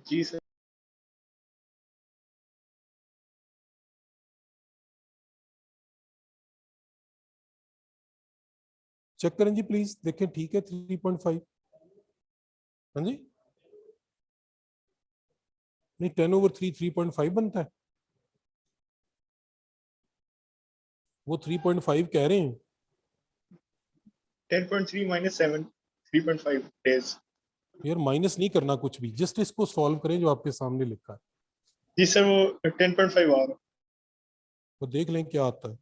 जी sir. Check करें जी please, देखें ठीक है 3.5। हाँ जी, नहीं 10/3 3.5 बनता है, वो 3.5 कह रहे हैं। 10.3 माइनस 7 3.5 डेज। यार माइनस नहीं करना कुछ भी, जस्ट इसको सॉल्व करें जो आपके सामने लिखा है, जी सर वो 10.5 आ रहा तो देख लें क्या आता है।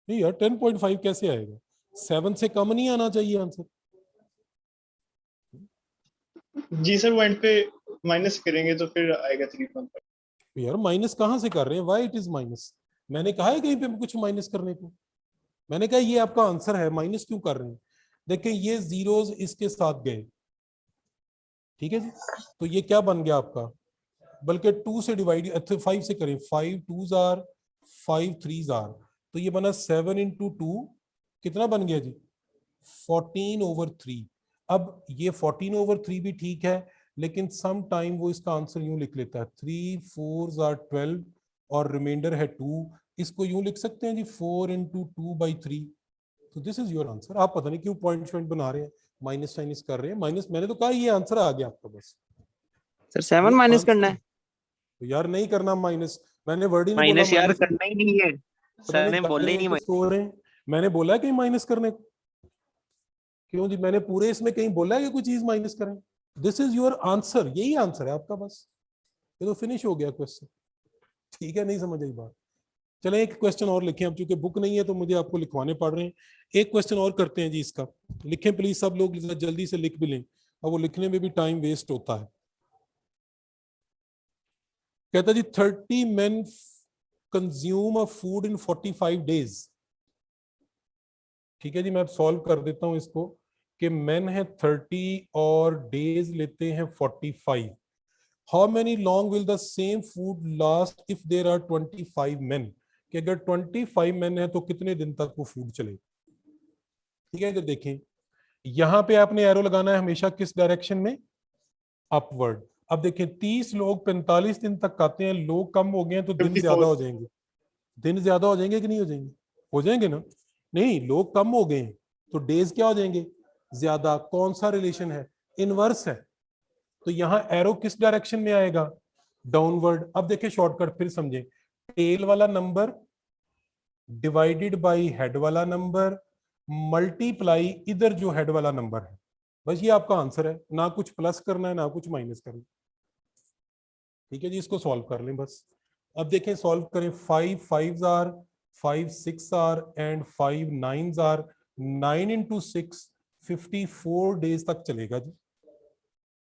नहीं यार 10.5 कैसे आएगा, 7 से कम नहीं आना चाहिए आंसर। है। जी सर वो एंड पे माइनस करेंगे तो फिर आएगा 3.5। यार माइनस कहाँ से कर रहे हैं, वाई इट इज माइनस? मैंने कहा है कहीं पे कुछ माइनस करने को? मैंने कहा ये आपका आंसर है, माइनस क्यों कर रहे हैं? देखिए ये जीरोस इसके साथ गए, ठीक है जी, तो ये क्या बन गया आपका, बल्कि 2 से डिवाइड 5 से करें, 5 2s आर 5 3s आर, तो ये बना 7 इंटू 2, कितना बन गया जी 14/3। अब ये 14/3 भी ठीक है, लेकिन सम टाइम वो इसका आंसर यूं लिख लेता है 3 4s आर 12 और रिमाइंडर है 2, इसको यूं लिख सकते हैं जी 4 इंटू 2/3। तो दिस इज योर आंसर। आप पता नहीं क्यों पॉइंट पॉइंट बना रहे हैं, माइनस माइनस कर रहे हैं, माइनस, मैंने तो कहा ये आंसर आ गया आपका, बस सर 7 ये माइनस आंसर करना है। है? तो यार नहीं करना माइनस, मैंने वर्ड ही नहीं बोला माइनस यार माइनस। करना ही नहीं है, पता सर नहीं ने लग बोले रहे ही हैं नहीं कि सो रहे हैं, मैंने बोला है कहीं माइनस करने को? क्यों जी, मैंने पूरे इसमें कहीं बोला है कि कोई चीज माइनस करें? दिस इज योर आंसर, यही आंसर है आपका, बस ये तो फिनिश हो गया क्वेश्चन। ठीक है, नहीं समझ आई बात? चले एक क्वेश्चन और लिखें, अब चूंकि बुक नहीं है तो मुझे आपको लिखवाने पड़ रहे हैं। एक क्वेश्चन और करते हैं जी इसका, लिखें प्लीज सब लोग, जल्दी से लिख भी लें, और वो लिखने में भी टाइम वेस्ट होता है। कहता जी 30 men consume a food in 45 days। ठीक है जी, मैं अब सॉल्व कर देता हूं इसको, कि मेन है 30 और डेज लेते हैं 45। How many long will the same food last if there are 25 men? कि अगर 25 men है तो कितने दिन तक वो फूड चले। ठीक है, तो देखें यहां पे आपने एरो लगाना है हमेशा किस डायरेक्शन में, अपवर्ड। अब देखें 30 लोग 45 दिन तक खाते हैं, लोग कम हो गए हैं तो दिन ज्यादा 54। हो जाएंगे, दिन ज्यादा हो जाएंगे कि नहीं हो जाएंगे? हो जाएंगे ना? नहीं, लोग कम हो गए हैं तो डेज क्या हो जाएंगे, ज्यादा। कौन सा रिलेशन है, इनवर्स है। तो यहां एरो किस डायरेक्शन में आएगा, डाउनवर्ड। अब देखिए शॉर्टकट फिर समझे, टेल वाला नंबर डिवाइडेड बाय हेड वाला नंबर मल्टीप्लाई इधर जो हेड वाला नंबर है, बस ये आपका आंसर है, ना कुछ प्लस करना है ना कुछ माइनस करना। ठीक है जी, इसको सॉल्व कर लें बस। अब देखें सॉल्व करें, 5 5s are 5 6 are and 5 9s are, 9 into 6 54 days तक चलेगा जी।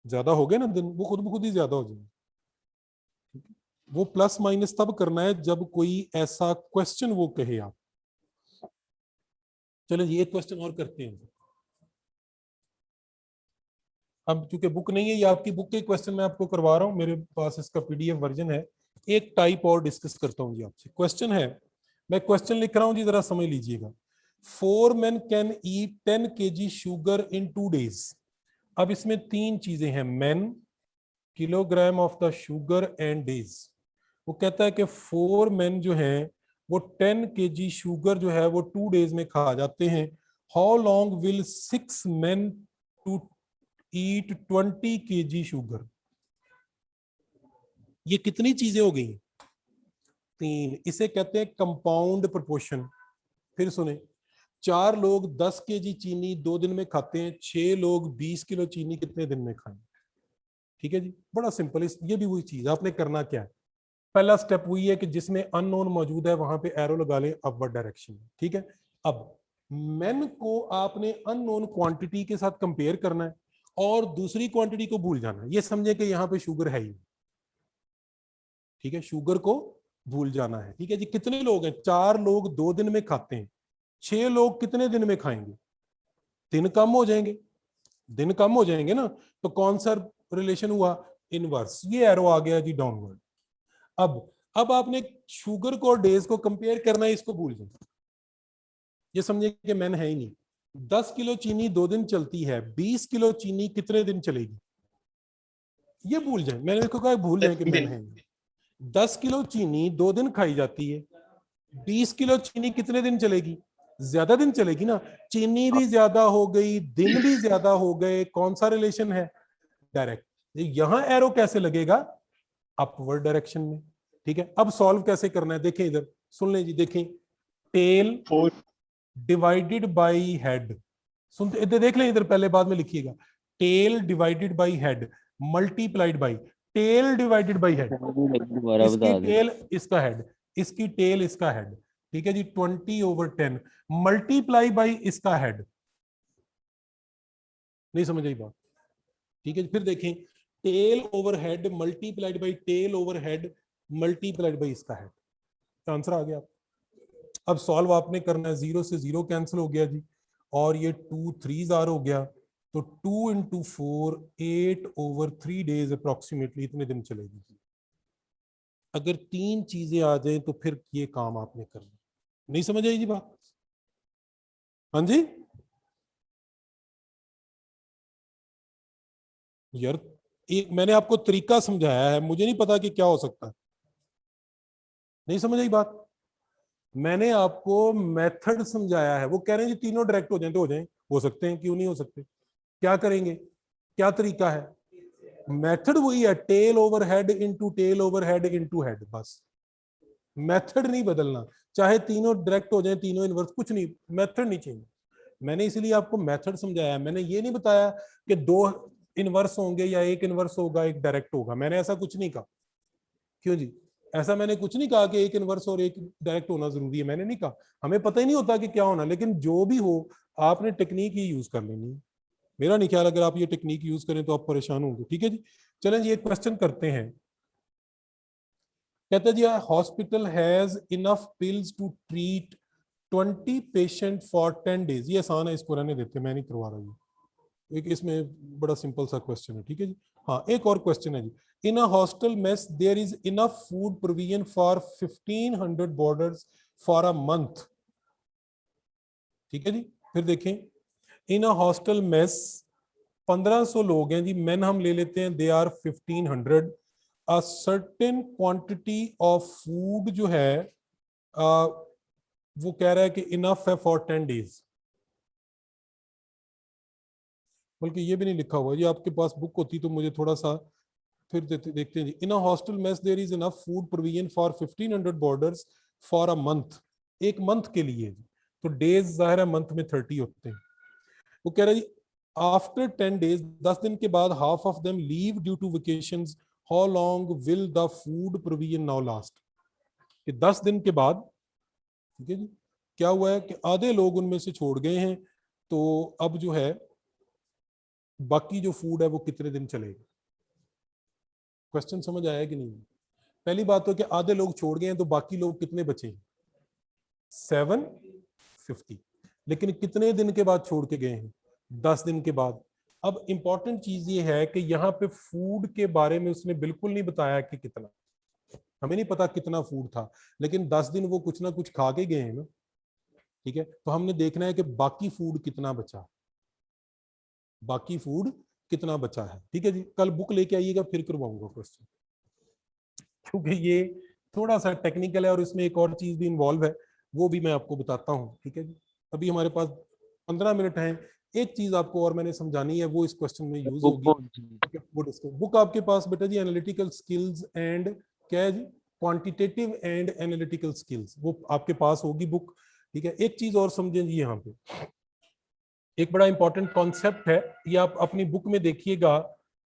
ज्यादा हो गए ना दिन, वो खुद ब खुद ही ज्यादा हो जाएंगे। वो प्लस माइनस तब करना है जब कोई ऐसा क्वेश्चन वो कहे आप। चलो ये क्वेश्चन और करते हैं। अब चूंकि बुक नहीं है, ये आपकी बुक के क्वेश्चन मैं आपको करवा रहा हूं, मेरे पास इसका पीडीएफ वर्जन है। एक टाइप और डिस्कस करता हूं जी आपसे। क्वेश्चन है, मैं क्वेश्चन लिख रहा हूं जी, जरा समझ लीजिएगा। 4 men can eat 10 kg sugar in 2 days। अब इसमें 3 चीजें हैं, main, kilogram of the sugar and days. वो कहता है कि 4 men जो हैं वो 10 kg शुगर जो है वो 2 days में खा जाते हैं। How long will 6 men to eat 20 kg sugar? ये कितनी चीजें हो गई, 3। इसे कहते हैं कंपाउंड प्रोपोर्शन। फिर सुने, 4 लोग 10 kg चीनी 2 दिन में खाते हैं, 6 लोग 20 किलो चीनी कितने दिन में खाएंगे? ठीक है जी, बड़ा सिंपल। ये भी वही चीज, आपने करना क्या है, पहला स्टेप वही है कि जिसमें अननोन मौजूद है वहां पे एरो लगा लें अपवर्ड डायरेक्शन में। ठीक है, अब मेन को आपने अननोन क्वांटिटी के साथ कंपेयर करना है और दूसरी क्वांटिटी को भूल जाना है। ये समझे कि यहाँ पे शुगर है ही, ठीक है, शुगर को भूल जाना है। ठीक है जी, कितने लोग हैं, 4 लोग 2 दिन में खाते हैं, 6 लोग कितने दिन में खाएंगे? दिन कम हो जाएंगे, दिन कम हो जाएंगे ना, तो कौन सा रिलेशन हुआ, इनवर्स। ये एरो आ गया जी डाउनवर्ड। अब आपने शुगर को और डेज को कंपेयर करना है, इसको भूल जाए, ये समझे कि मैन है ही नहीं। 10 किलो चीनी 2 दिन चलती है, 20 किलो चीनी कितने दिन चलेगी? ये भूल जाए, मैंने इसको कहा भूल जाए कि मैन है। 10 किलो चीनी 2 दिन खाई जाती है, 20 किलो चीनी कितने दिन चलेगी? ज्यादा दिन चलेगी ना। चीनी भी ज्यादा हो गई, दिन भी ज्यादा हो गए, कौन सा रिलेशन है? डायरेक्ट। यहां एरो कैसे लगेगा? अपवर्ड डायरेक्शन में। ठीक है, अब सॉल्व कैसे करना है देखें इधर, सुन लें जी, देखें टेल 4 डिवाइडेड बाय हेड, सुनते इधर देख लें, इधर पहले बाद में लिखिएगा, tail divided by head multiplied by tail divided by head, दोबारा इसकी बता दे। टेल इसका हेड, इसकी टेल इसका हेड, ठीक है जी, 20/10 मल्टीप्लाई बाय इसका हेड। नहीं समझ आई बात? ठीक है, फिर देखें tail over head multiplied by tail over head multiplied by इसका हेड। आंसर आ गया। अब सॉल्व आपने करना है, 0 से 0 कैंसिल हो गया जी, और ये 2 3 हो गया, तो 2 into 4 8/3 days अप्रोक्सीमेटली इतने दिन चलेगी जी। अगर 3 चीजें आ जाए तो फिर ये काम आपने करना। नहीं समझ आई जी बात? हाँ जी यार, एक मैंने आपको तरीका समझाया है, मुझे नहीं पता कि क्या हो सकता है। नहीं समझ आई बात? मैंने आपको मेथड समझाया है, वो कह रहे हैं जी तीनों डायरेक्ट हो जाए तो हो जाए, हो सकते हैं, क्यों नहीं हो सकते? क्या करेंगे, क्या तरीका है? मेथड वही है, tail over head into tail over head into head, बस मेथड नहीं बदलना, चाहे तीनों डायरेक्ट हो जाए तीनों इनवर्स, कुछ नहीं, मेथड नहीं चाहिए। मैंने इसलिए आपको मेथड समझाया, मैंने ये नहीं बताया कि 2 इनवर्स होंगे या 1 इनवर्स होगा 1 डायरेक्ट होगा, मैंने ऐसा कुछ नहीं कहा। क्यों जी? ऐसा मैंने कुछ नहीं कहा कि 1 इनवर्स और 1 डायरेक्ट होना जरूरी है, मैंने नहीं कहा। हमें पता ही नहीं होता कि क्या होना, लेकिन जो भी हो आपने टेक्निक ही यूज कर लेनी है। मेरा नहीं ख्याल अगर आप ये टेक्निक यूज करें तो आप परेशान होंगे। ठीक है जी, चलें जी एक क्वेश्चन करते हैं। कहते हैं जी hospital has enough pills to treat 20 patient for 10 days। ये आसान है, इसको रहने देते, मैं नहीं करवा रहा ये। एक इसमें बड़ा सिंपल सा क्वेश्चन है। ठीक है जी, हाँ एक और क्वेश्चन है जी, in a hostel mess there is enough food provision for 1500 boarders for a month. ठीक है जी, फिर देखें इन अ हॉस्टल मेस 1500 लोग हैं जी, मेन हम ले लेते हैं, they are 1500, a certain quantity of food जो है वो कह रहा है कि इनफ है फॉर 10 days। बल्कि ये भी नहीं लिखा हुआ जी, आपके पास बुक होती तो मुझे थोड़ा सा फिर देखते हैं जी। In a hostel mess there is enough food provision for 1500 boarders for a month, एक मंथ के लिए। तो डेज जाहिर है मंथ में 30 होते हैं। वो कह रहा है जी आफ्टर 10 days 10 दिन के बाद half of them leave due to vacations, how long will the food provision now last. कि 10 दिन के बाद, ठीक है जी, क्या हुआ है कि आधे लोग उनमें से छोड़ गए हैं, तो अब जो है बाकी जो फूड है वो कितने दिन चलेगा। क्वेश्चन समझ आया कि नहीं? पहली बात तो कि आधे लोग छोड़ गए हैं, तो बाकी लोग कितने बचे हैं? 750। लेकिन कितने दिन के बाद छोड़ के गए हैं? 10 दिन के बाद। अब इंपॉर्टेंट चीज ये है कि यहाँ पे फूड के बारे में उसने बिल्कुल नहीं बताया कि कितना, हमें नहीं पता कितना फूड था, लेकिन 10 दिन वो कुछ ना कुछ खा के गए हैं ना। ठीक है, तो हमने देखना है कि बाकी फूड कितना बचा, बाकी फूड कितना बचा है। ठीक है जी, कल बुक लेके आइएगा फिर करवाऊंगा क्वेश्चन, क्योंकि ये थोड़ा सा टेक्निकल है और इसमें एक और चीज भी इन्वॉल्व है, वो भी मैं आपको बताता हूँ। ठीक है जी, अभी हमारे पास 15 मिनट हैं। एक चीज आपको और मैंने समझानी है, वो इस क्वेश्चन में यूज बुक होगी। कौन सी? बुक आपके पास बेटा जी एनालिटिकल स्किल्स एंड, क्या है जी, क्वांटिटेटिव एंड एनालिटिकल स्किल्स, वो आपके पास होगी बुक। ठीक है, एक चीज और समझें जी, यहाँ पे एक बड़ा इंपॉर्टेंट कॉन्सेप्ट है, ये आप अपनी बुक में देखिएगा,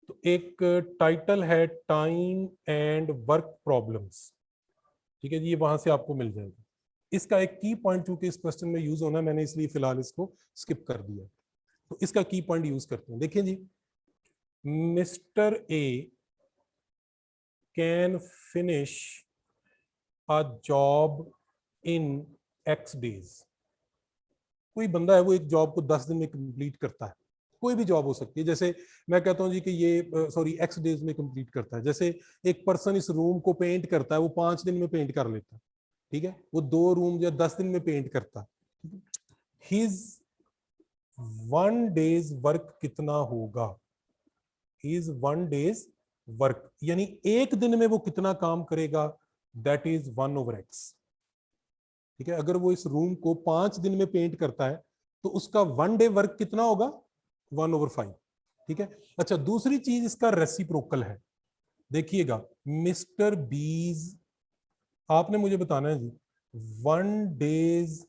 तो एक टाइटल है टाइम एंड वर्क प्रॉब्लम्स। ठीक है जी, ये वहां से आपको मिल जाएगा। इसका एक की पॉइंट चूंकि इस क्वेश्चन में यूज होना, मैंने इसलिए फिलहाल इसको स्किप कर दिया। तो इसका की पॉइंट यूज करते हैं। देखिए जी, mister A can finish a job in X days. कोई बंदा है वो एक जॉब को 10 दिन में कंप्लीट करता है, कोई भी जॉब हो सकती है। जैसे मैं कहता हूँ जी कि ये सॉरी एक्स डेज में कंप्लीट करता है। जैसे एक पर्सन इस रूम को पेंट करता है, वो 5 दिन में पेंट कर लेता है। ठीक है, वो 2 रूम या 10 दिन में पेंट करता है। हिज 1 डेज वर्क कितना होगा? हिज 1 डेज वर्क, यानी एक दिन में वो कितना काम करेगा, दैट इज 1/x। ठीक है, अगर वो इस रूम को 5 दिन में पेंट करता है तो उसका 1 डे वर्क कितना होगा, 1/5। ठीक है। अच्छा, दूसरी चीज इसका रेसिप्रोकल है। देखिएगा, मिस्टर बीज, आपने मुझे बताना है जी 1 डेज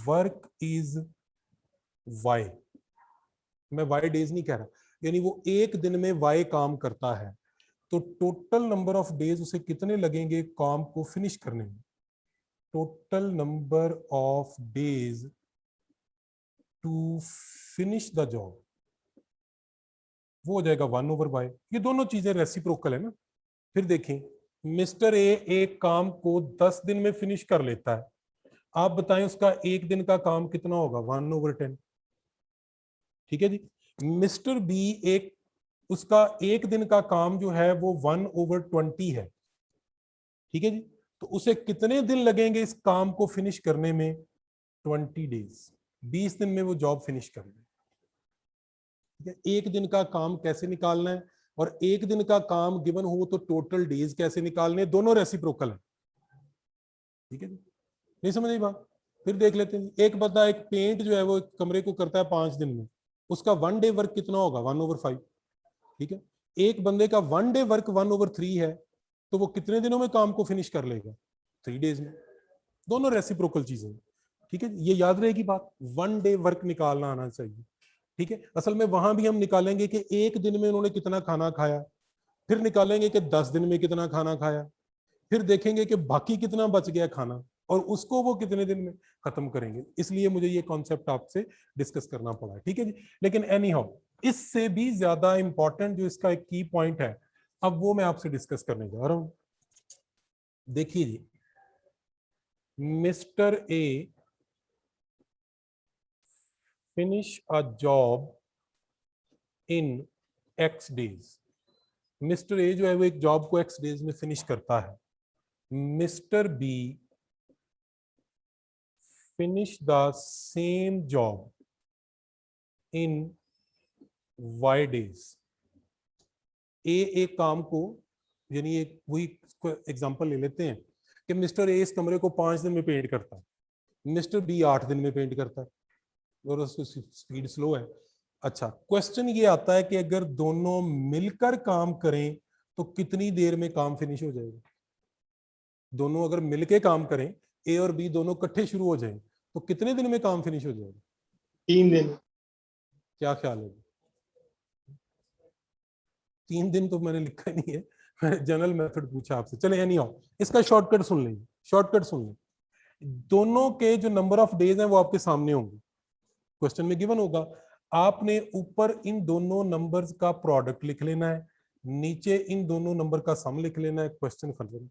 वर्क इज वाई। मैं वाई डेज नहीं कह रहा, यानी वो एक दिन में वाई काम करता है, तो टोटल नंबर ऑफ डेज उसे कितने लगेंगे काम को फिनिश करने में। Total number of days to finish the job, वो हो जाएगा 1/y। ये दोनों चीजें रेसिप्रोकल है ना। फिर देखें, मिस्टर ए एक काम को 10 दिन में फिनिश कर लेता है, आप बताएं उसका एक दिन का काम कितना होगा, 1/10। ठीक है जी। मिस्टर बी एक, उसका एक दिन का काम जो है वो 1/20 है। ठीक है जी। तो उसे कितने दिन लगेंगे इस काम को फिनिश करने में, 20 डेज। 20 दिन में वो जॉब फिनिश कर ले। ठीक है, एक दिन का काम कैसे निकालना है, और एक दिन का काम गिवन हो तो टोटल डेज कैसे निकालने, दोनों रेसिप्रोकल है। ठीक है जी, नहीं समझ आई बात। फिर देख लेते हैं, एक बंदा एक पेंट जो है वो कमरे को करता है 5 दिन में, उसका 1 डे वर्क कितना होगा, 1/5। ठीक है, एक बंदे का 1 डे वर्क 1/3 है, तो वो कितने दिनों में काम को फिनिश कर लेगा, 3 डेज में। दोनों रेसिप्रोकल चीजें। ठीक है, ये याद रहेगी बात, 1 डे वर्क निकालना आना चाहिए। ठीक है, असल में वहां भी हम निकालेंगे कि एक दिन में उन्होंने कितना खाना खाया, फिर निकालेंगे कि 10 दिन में कितना खाना खाया, फिर देखेंगे कि बाकी कितना बच गया खाना, और उसको वो कितने दिन में खत्म करेंगे। इसलिए मुझे ये कॉन्सेप्ट आपसे डिस्कस करना पड़ा। ठीक है जी। लेकिन एनी हाउ, इससे भी ज्यादा इंपॉर्टेंट जो इसका एक की पॉइंट है, अब वो मैं आपसे डिस्कस करने जा रहा हूं। देखिए जी, mister A finish a job in X days। Mister A जो है वो एक जॉब को X डेज में फिनिश करता है। Mister B finish the same job in Y days. A एक काम को, यानी एक वही एग्जांपल ले लेते हैं कि मिस्टर ए इस कमरे को 5 दिन में पेंट करता है, मिस्टर बी 8 दिन में पेंट करता है, और उसकी स्पीड स्लो है। अच्छा, क्वेश्चन ये आता है कि अगर दोनों मिलकर काम करें तो कितनी देर में काम फिनिश हो जाएगा। दोनों अगर मिलके काम करें, ए और बी दोनों इकट्ठे शुरू हो जाएं, तो कितने दिन में काम फिनिश हो जाएगा, 3 दिन। क्या ख्याल है। 3 दिन तो मैंने लिखा नहीं है, मैंने जनरल मेथड पूछा आपसे। चले नहीं आओ, इसका शॉर्टकट सुन लेंगे, शॉर्टकट सुन लें। दोनों के जो नंबर ऑफ डेज हैं वो आपके सामने होंगे, क्वेश्चन में गिवन होगा। आपने ऊपर इन दोनों नंबर्स का प्रोडक्ट लिख लेना है, नीचे इन दोनों नंबर का सम लिख लेना है, क्वेश्चन खत्म।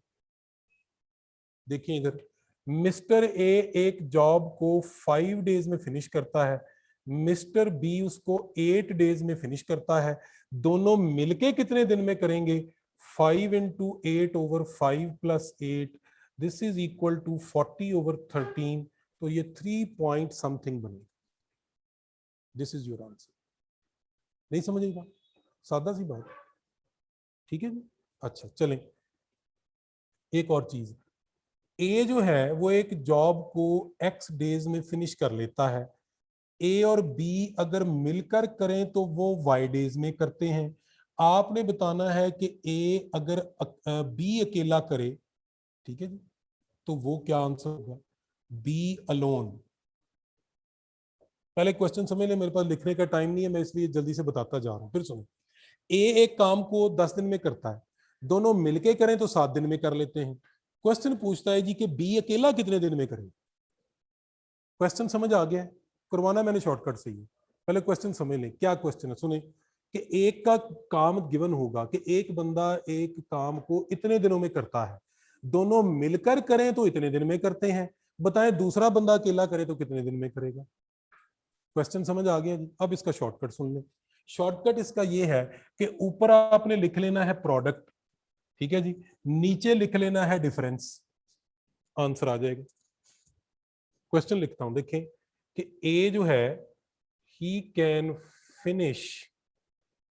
देखिए इधर, मिस्टर ए एक जॉब को 5 डेज में फिनिश करता है, मिस्टर बी उसको 8 डेज में फिनिश करता है। दोनों मिलके कितने दिन में करेंगे, 5 × 8/5 + 8, दिस इज इक्वल टू 40/13। तो ये 3 पॉइंट समथिंग बनेगा। This is your answer. नहीं समझेगा, सादा सी बात। ठीक है जी। अच्छा चलें, एक और चीज, ए जो है वो एक जॉब को X डेज में फिनिश कर लेता है, ए और बी अगर मिलकर करें तो वो Y डेज में करते हैं। आपने बताना है कि ए अगर बी अकेला करे, ठीक है जी, तो वो क्या आंसर होगा, बी अलोन। पहले क्वेश्चन समझ लें, मेरे पास लिखने का टाइम नहीं है, मैं इसलिए जल्दी से बताता जा रहा हूं। फिर सुनो, ए एक काम को 10 दिन में करता है, दोनों मिलके करें तो 7 दिन में कर लेते हैं। क्वेश्चन पूछता है जी कि बी अकेला कितने दिन में करे। क्वेश्चन समझ आ गया है, करवाना मैंने शॉर्टकट से ही। पहले क्वेश्चन समझ लें, क्या क्वेश्चन है सुने, कि एक का काम गिवन होगा कि एक बंदा एक काम को इतने दिनों में करता है, दोनों मिलकर करें तो इतने दिन में करते हैं, बताएं दूसरा बंदा अकेला करे तो कितने दिन में करेगा। क्वेश्चन समझ आ गया जी। अब इसका शॉर्टकट सुन लें। शॉर्टकट इसका ये है कि ऊपर आपने लिख लेना है प्रोडक्ट, ठीक है जी, नीचे लिख लेना है डिफरेंस, आंसर आ जाएगा। क्वेश्चन लिखता हूं, देखें कि ए जो है, he can finish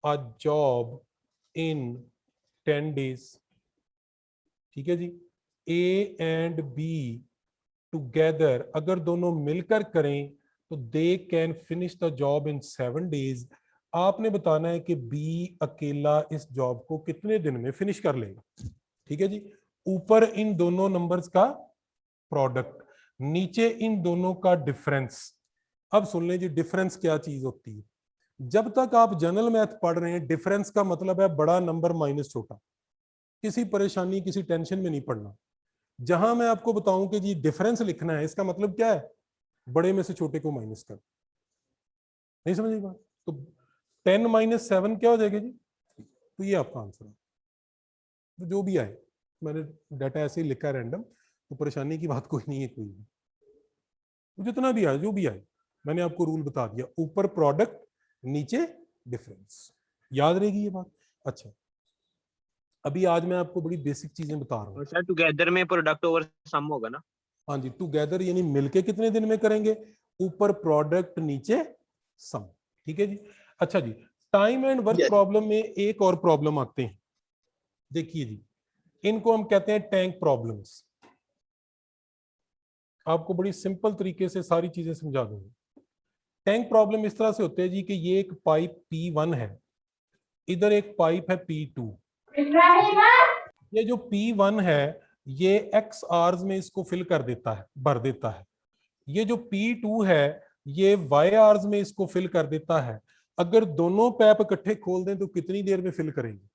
a job in 10 days, ठीक है जी। A and B together अगर दोनों मिलकर करें तो they can finish the job in 7 days। आपने बताना है कि B अकेला इस जॉब को कितने दिन में फिनिश कर लेगा, ठीक है जी। ऊपर इन दोनों नंबर्स का प्रोडक्ट, नीचे इन दोनों का डिफरेंस। अब सुन लें जी, डिफरेंस क्या चीज होती है। जब तक आप जनरल मैथ पढ़ रहे हैं, डिफरेंस का मतलब है बड़ा नंबर माइनस छोटा। किसी परेशानी, किसी टेंशन में नहीं पड़ना। जहां मैं आपको बताऊं कि जी डिफरेंस लिखना है, इसका मतलब क्या है, बड़े में से छोटे को माइनस कर। नहीं समझ बात? तो 10 - 7 क्या हो जाएगा जी? तो ये आपका आंसर है। तो जो भी आए, मैंने डाटा ऐसे ही लिखा रैंडम, तो परेशानी की बात कोई नहीं है। कोई भी तो जितना भी आए, जो भी आए, मैंने आपको रूल बता दिया, ऊपर प्रोडक्ट नीचे डिफरेंस। याद रहेगी ये बात? अच्छा, अभी आज मैं आपको बड़ी बेसिक चीजें बता रहा हूँ। सर टुगेदर में प्रोडक्ट ओवर सम होगा ना? हाँ जी, टुगेदर यानी मिलके कितने दिन में करेंगे, ऊपर प्रोडक्ट नीचे सम, ठीक है जी। अच्छा जी, टाइम एंड वर्क प्रॉब्लम में एक और प्रॉब्लम आते हैं। देखिए जी, इनको हम कहते हैं टैंक प्रॉब्लम्स। आपको बड़ी सिंपल तरीके से सारी चीजें समझा दूंगा। टैंक प्रॉब्लम इस तरह से होते हैं जी कि ये एक पाइप P1 है, इधर एक पाइप है P2। ये जो P1 है ये x आवर्स में इसको फिल कर देता है, भर देता है। ये जो P2 है ये y आवर्स में इसको फिल कर देता है। अगर दोनों पैप इकट्ठे खोल दें तो कितनी देर में फिल करेंगे,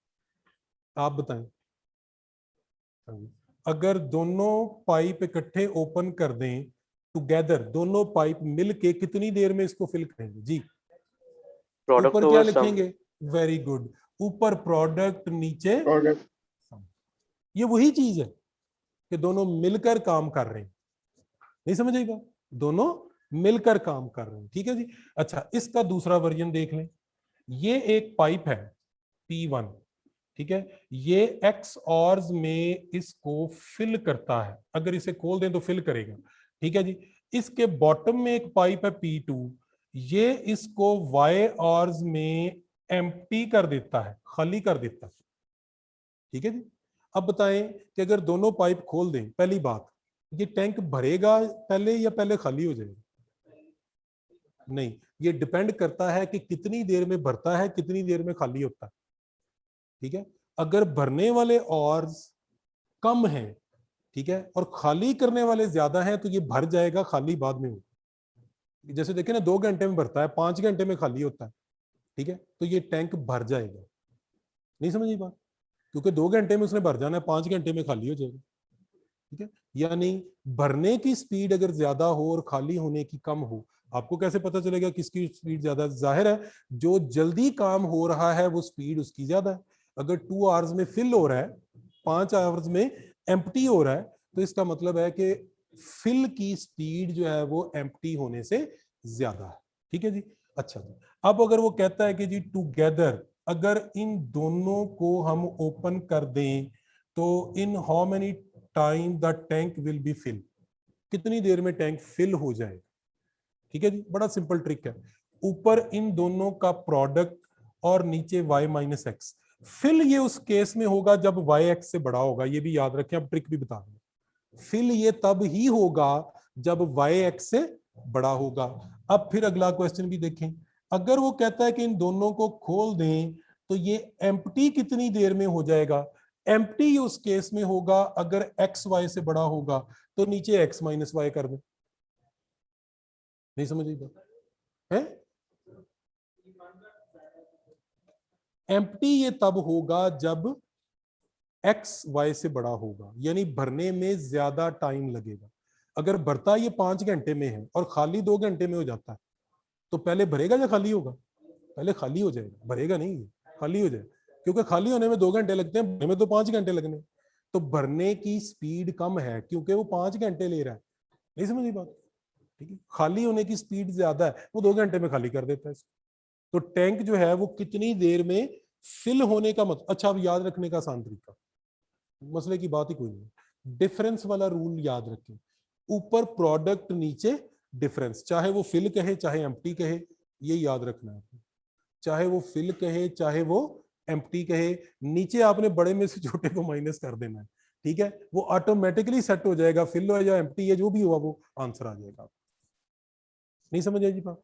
आप बताएं। अगर दोनों पाइप इकट्ठे ओपन कर दें टुगेदर, दोनों पाइप मिलके कितनी देर में इसको फिल करेंगे जी? ऊपर क्या लिखेंगे? वेरी गुड, ऊपर प्रोडक्ट नीचे प्रोडक्ट। ये वही चीज है कि दोनों मिलकर काम कर रहे हैं। नहीं समझेगा? दोनों मिलकर काम कर रहे हैं, ठीक है जी। अच्छा, इसका दूसरा वर्जन देख लें। ये एक पाइप है P1, ठीक है, ये x आवर्स में इसको फिल करता है। अगर इसे खोल दें तो फिल करेगा, ठीक है जी। इसके बॉटम में एक पाइप है P2, ये इसको y आवर्स में एम्प्टी कर देता है, खाली कर देता है, ठीक है जी। अब बताएं कि अगर दोनों पाइप खोल दें, पहली बात, ये टैंक भरेगा पहले या पहले खाली हो जाएगा? नहीं, ये डिपेंड करता है कि कितनी देर में भरता है, कितनी देर में खाली होता है, ठीक है। अगर भरने वाले आवर्स कम हैं, ठीक है, और खाली करने वाले ज्यादा हैं तो ये भर जाएगा, खाली बाद में होगा। जैसे देखें ना, 2 घंटे में भरता है, 5 घंटे में खाली होता है, ठीक है, तो ये टैंक भर जाएगा। नहीं समझी बात? क्योंकि 2 घंटे में उसने भर जाना है, 5 घंटे में खाली हो जाएगा, ठीक है। यानी भरने की स्पीड अगर ज्यादा हो और खाली होने की कम हो, आपको कैसे पता चलेगा किसकी स्पीड ज्यादा? जाहिर है जो जल्दी काम हो रहा है वो स्पीड उसकी ज्यादा है। अगर 2 आवर्स में फिल हो रहा है, 5 आवर्स में एम्प्टी हो रहा है, तो इसका मतलब है कि फिल की स्पीड जो है वो एम्प्टी होने से ज्यादा है, ठीक है जी। अच्छा, अब अगर वो कहता है कि जी टुगेदर अगर इन दोनों को हम ओपन कर दें तो in how many time the tank will be fill, कितनी देर में टैंक फिल हो जाएगा, ठीक है जी। बड़ा सिंपल ट्रिक है, ऊपर इन दोनों का प्रोडक्ट और नीचे y - x। फिल ये उस केस में होगा जब y x से बड़ा होगा, ये भी याद रखें, अब ट्रिक भी बता दूंगा। फिल ये तब ही होगा जब y x से बड़ा होगा। अब फिर अगला क्वेश्चन भी देखें, अगर वो कहता है कि इन दोनों को खोल दें तो ये एम्प्टी कितनी देर में हो जाएगा? एम्प्टी उस केस में होगा अगर x y से बड़ा होगा, तो नीचे x - y कर दे। नहीं समझ है? एम्प्टी ये तब होगा जब x y से बड़ा होगा, यानी भरने में ज्यादा टाइम लगेगा। अगर भरता ये 5 घंटे में है और खाली 2 घंटे में हो जाता है, तो पहले भरेगा या खाली होगा? पहले खाली हो जाएगा, भरेगा नहीं, खाली हो जाएगा। क्योंकि खाली होने में 2 घंटे लगते हैं, भरने में तो 5 घंटे लगने। तो भरने की स्पीड कम है क्योंकि वो 5 घंटे ले रहा है। नहीं समझी बात? ठीक है, खाली होने की स्पीड ज्यादा है, वो 2 घंटे में खाली कर देता है इसको। तो टैंक जो है वो कितनी देर में फिल होने का मतलब, अच्छा अब याद रखने का आसान तरीका, मसले की बात ही कोई नहीं। डिफरेंस वाला रूल याद रखें, ऊपर प्रोडक्ट नीचे डिफरेंस, चाहे वो फिल कहे चाहे एम्प्टी कहे, ये याद रखना है। चाहे वो फिल कहे चाहे वो एम्प्टी कहे, नीचे आपने बड़े में से छोटे को माइनस कर देना है, ठीक है, वो ऑटोमेटिकली सेट हो जाएगा, फिल हो या एम्प्टी है जो भी हुआ वो आंसर आ जाएगा। नहीं समझ आई जी बात?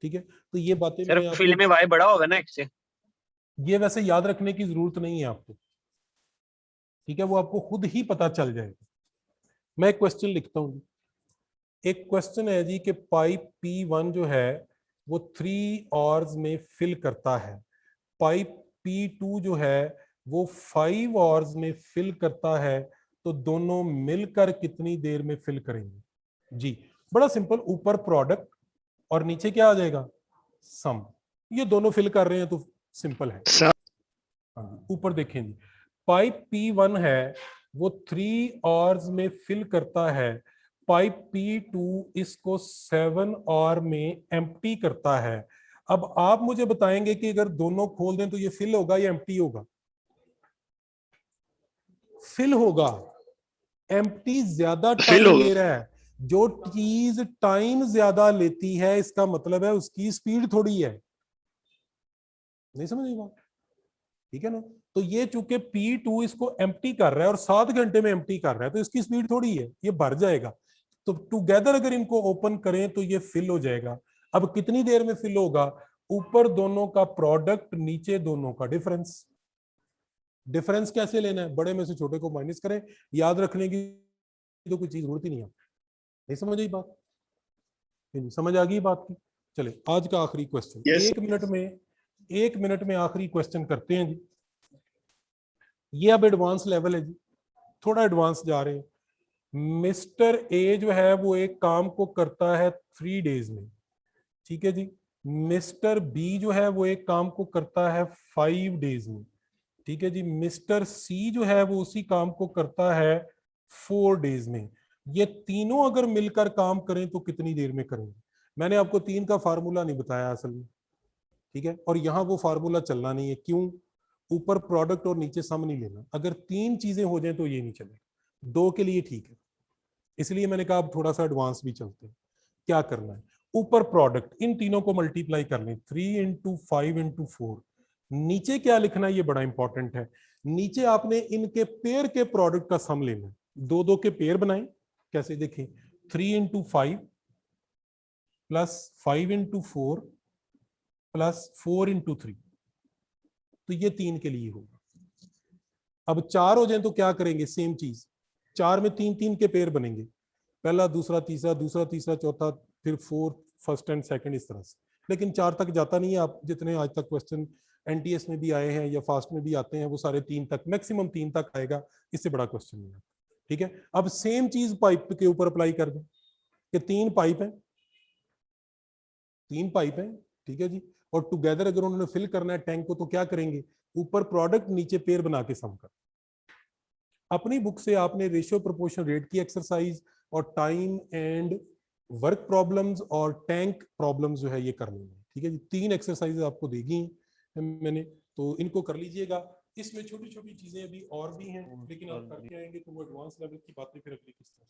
ठीक है, तो ये बातें सर मैंने फील्ड में आपको, y बड़ा होगा ना x से? ये वैसे याद रखने की जरूरत नहीं है आपको, ठीक है, वो आपको खुद ही पता चल जाएगा। मैं एक क्वेश्चन लिखता हूँ। एक क्वेश्चन है जी कि पाइप P1 जो है वो 3 आवर्स में फिल करता है, पाइप P2 जो है वो 5 आवर्स में फिल करता है, तो दोनों मिलकर कितनी देर में फिल करेंगे? जी बड़ा सिंपल, ऊपर प्रोडक्ट और नीचे क्या आ जाएगा? सम। ये दोनों फिल कर रहे हैं तो सिंपल है। ऊपर देखें जी, पाइप P1 है वो 3 आवर्स में फिल करता है, पाइप P2 इसको 7 आवर में एम्प्टी करता है। अब आप मुझे बताएंगे कि अगर दोनों खोल दें तो ये फिल होगा या एम्प्टी होगा? फिल होगा। एम्प्टी ज्यादा टाइम ले रहा है, जो चीज टाइम ज्यादा लेती है इसका मतलब है उसकी स्पीड थोड़ी है। नहीं समझ आई बात? ठीक है ना, तो ये चूंकि P2 इसको एम्प्टी कर रहा है और 7 घंटे में एम्प्टी कर रहा है तो इसकी स्पीड थोड़ी है, ये भर जाएगा। तो टुगेदर अगर इनको ओपन करें तो ये फिल हो जाएगा। अब कितनी देर में फिल होगा? ऊपर दोनों का प्रोडक्ट, नीचे दोनों का डिफरेंस। डिफरेंस कैसे लेना है? बड़े में से छोटे को माइनस करें, याद रखने की तो कोई चीज जरूरत ही नहीं है। नहीं समझ आई बात? समझ आ गई बात की? चले आज का आखिरी क्वेश्चन, Yes, एक मिनट में आखिरी क्वेश्चन करते हैं जी। ये अब एडवांस लेवल है जी, थोड़ा एडवांस जा रहे हैं। मिस्टर ए जो है वो एक काम को करता है 3 डेज में, ठीक है जी। मिस्टर बी जो है वो एक काम को करता है 5 डेज में, ठीक है जी। मिस्टर सी जो है वो उसी काम को करता है 4 डेज में। ये तीनों अगर मिलकर काम करें तो कितनी देर में करेंगे? मैंने आपको 3 का फार्मूला नहीं बताया असल में, ठीक है, और यहां वो फार्मूला चलना नहीं है। क्यों? ऊपर प्रोडक्ट और नीचे सम नहीं लेना। अगर 3 चीजें हो जाए तो ये नहीं चलेगा, 2 के लिए ठीक है। इसलिए मैंने कहा अब थोड़ा सा एडवांस भी चलते हैं। क्या करना है? ऊपर प्रोडक्ट, इन तीनों को मल्टीप्लाई कर लें, 3 इंटू 5 इंटू 4। नीचे क्या लिखना है ये बड़ा इंपॉर्टेंट है। नीचे आपने इनके पेयर के प्रोडक्ट का सम लेना है। 2 के पेयर बनाएं, कैसे देखें? 3 into 5 plus 5 into 4 plus 4 into 3, तो ये 3 के लिए होगा। अब 4 हो जाए तो क्या करेंगे? सेम चीज, 4 में 3 के पेयर बनेंगे, पहला दूसरा तीसरा, दूसरा तीसरा चौथा, फिर 4 फर्स्ट एंड सेकंड, इस तरह से। लेकिन 4 तक जाता नहीं है। आप जितने आज तक क्वेश्चन एनटीएस में भी आए हैं या फास्ट में भी आते हैं वो सारे 3 तक, मैक्सिमम 3 तक आएगा, इससे बड़ा क्वेश्चन नहीं आता। ठीक है, अब सेम चीज पाइप के ऊपर अप्लाई कर दें कि 3 पाइप है, 3 पाइप है, ठीक है जी, और टुगेदर अगर उन्होंने फिल करना है टैंक को तो क्या करेंगे? ऊपर प्रोडक्ट नीचे पेयर बना के सम कर। अपनी बुक से आपने रेशियो प्रोपोर्शन रेट की एक्सरसाइज और टाइम एंड वर्क प्रॉब्लम्स और टैंक प्रॉब्लम्स जो है ये करनी है, ठीक है जी। 3 एक्सरसाइज आपको देगी मैंने, तो इनको कर लीजिएगा। इसमें छोटी छोटी चीजें अभी और भी हैं, लेकिन आप करके आएंगे तो वो एडवांस लेवल की बातें फिर अगली किस तरह।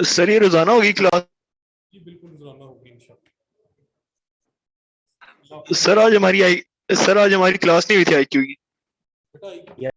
सर ये रोजाना होगी क्लास? जी बिल्कुल रोजाना होगी इंशाल्लाह। सर आज हमारी क्लास नहीं हुई थी IQ की। बेटा